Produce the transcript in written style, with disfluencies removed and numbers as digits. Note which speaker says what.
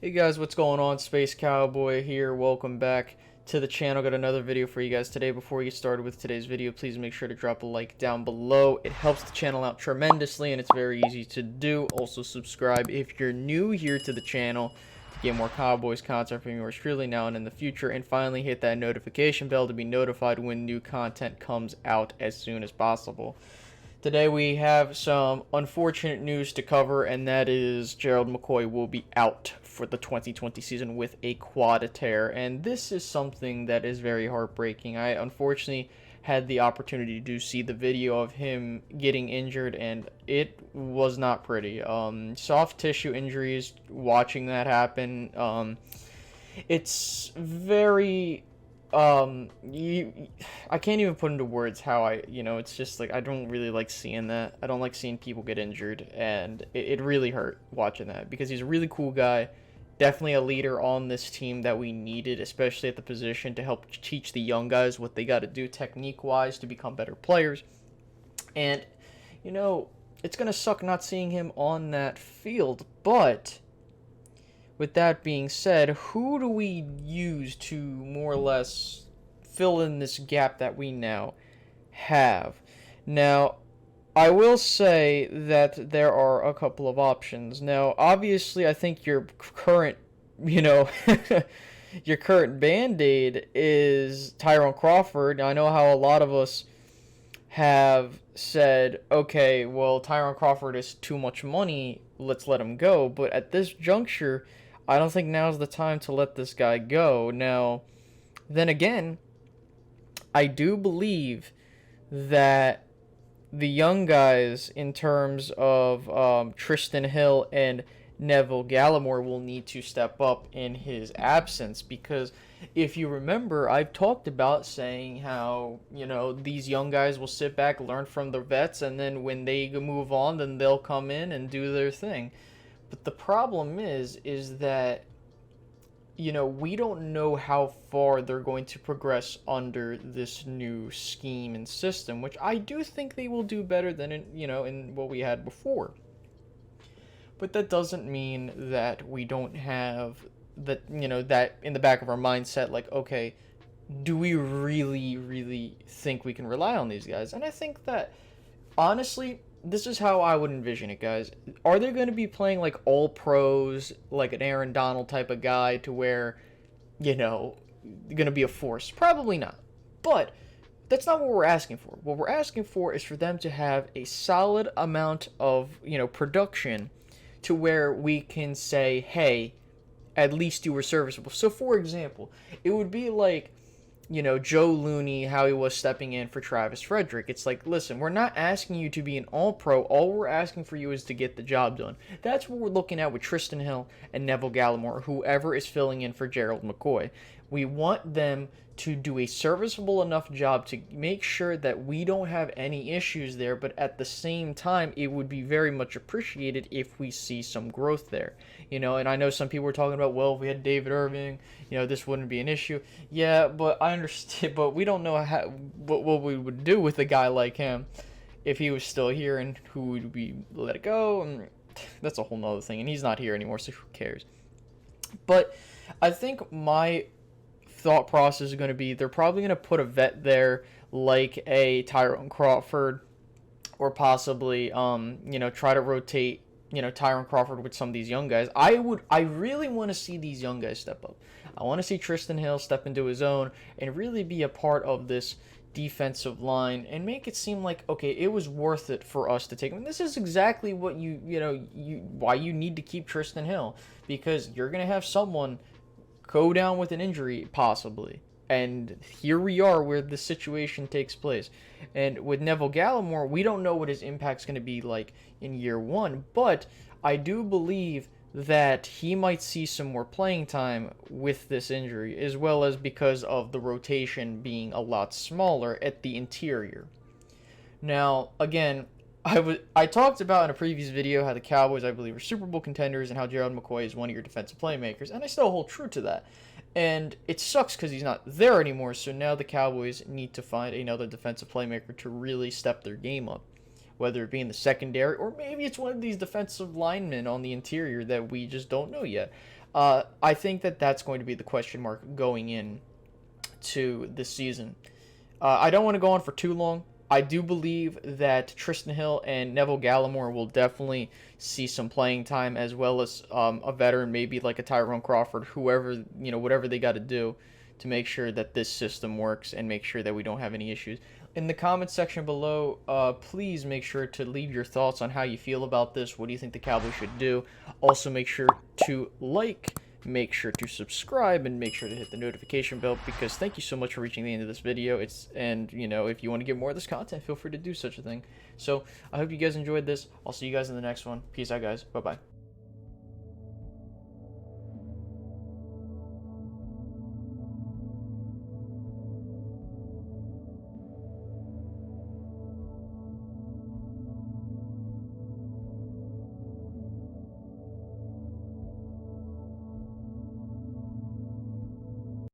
Speaker 1: Hey guys, what's going on? Space Cowboy here. Welcome back to the channel. Got another video for you guys today. Before we get started with today's video, please make sure to drop a like down below. It helps the channel out tremendously and it's very easy to do. Also subscribe if you're new here to the channel to get more Cowboys content from yours truly now and in the future. And finally, hit that notification bell to be notified when new content comes out as soon as possible. Today we have some unfortunate news to cover, and that is Gerald McCoy will be out for the 2020 season with a quad tear, and this is something that is very heartbreaking. I unfortunately had the opportunity to see the video of him getting injured, and it was not pretty. Soft tissue injuries, watching that happen, it's very I can't even put into words how it's just like I don't really like seeing that. I don't like seeing people get injured, and it really hurt watching that because he's a really cool guy, definitely a leader on this team that we needed, especially at the position to help teach the young guys what they got to do technique wise to become better players. And it's gonna suck not seeing him on that field, but with that being said, who do we use to more or less fill in this gap that we now have? Now, I will say that there are a couple of options. Now, obviously, I think your current, your current Band-Aid is Tyrone Crawford. I know how a lot of us have said, okay, well, Tyrone Crawford is too much money, let's let him go. But at this juncture, I don't think now's the time to let this guy go. Now, then again, I do believe that the young guys, in terms of Tristan Hill and Neville Gallimore, will need to step up in his absence, because if you remember, I've talked about saying how, these young guys will sit back, learn from the vets, and then when they move on, then they'll come in and do their thing. But the problem is that, we don't know how far they're going to progress under this new scheme and system, which I do think they will do better than in what we had before. But that doesn't mean that we don't have that, that in the back of our mindset, like, okay, do we really, really think we can rely on these guys? And I think that, honestly, this is how I would envision it, guys. Are they going to be playing like all pros, like an Aaron Donald type of guy, to where, going to be a force? Probably not. But that's not what we're asking for. What we're asking for is for them to have a solid amount of, production to where we can say, hey, at least you were serviceable. So, for example, it would be like, Joe Looney, how he was stepping in for Travis Frederick. It's like, listen, we're not asking you to be an all-pro. All we're asking for you is to get the job done. That's what we're looking at with Tristan Hill and Neville Gallimore, whoever is filling in for Gerald McCoy. We want them to do a serviceable enough job to make sure that we don't have any issues there, but at the same time, it would be very much appreciated if we see some growth there. And I know some people were talking about, well, if we had David Irving, this wouldn't be an issue. Yeah, but I understand, but we don't know what we would do with a guy like him if he was still here, and who would we let it go, and that's a whole nother thing, and he's not here anymore, so who cares? But I think my thought process is going to be, they're probably going to put a vet there like a Tyrone Crawford, or possibly try to rotate Tyrone Crawford with some of these young guys. I really want to see these young guys step up. I want to see Tristan Hill step into his own and really be a part of this defensive line and make it seem like, okay, it was worth it for us to take him. And this is exactly what why you need to keep Tristan Hill, because you're going to have someone go down with an injury, possibly. And here we are where the situation takes place. And with Neville Gallimore, we don't know what his impact's going to be like in year one, but I do believe that he might see some more playing time with this injury, as well as because of the rotation being a lot smaller at the interior. Now, again, I talked about in a previous video how the Cowboys, I believe, are Super Bowl contenders, and how Gerald McCoy is one of your defensive playmakers, and I still hold true to that. And it sucks because he's not there anymore, so now the Cowboys need to find another defensive playmaker to really step their game up. whether it be in the secondary or maybe it's one of these defensive linemen on the interior that we just don't know yet. I think that that's going to be the question mark going in to this season. I don't want to go on for too long. I do believe that Tristan Hill and Neville Gallimore will definitely see some playing time, as well as a veteran, maybe like a Tyrone Crawford, whoever, whatever they got to do to make sure that this system works and make sure that we don't have any issues. In the comments section below, please make sure to leave your thoughts on how you feel about this. What do you think the Cowboys should do? Also, make sure to like, make sure to subscribe, and make sure to hit the notification bell, because thank you so much for reaching the end of this video. If you want to get more of this content, feel free to do such a thing. So I hope you guys enjoyed this. I'll see you guys in the next one. Peace out, guys. Bye bye.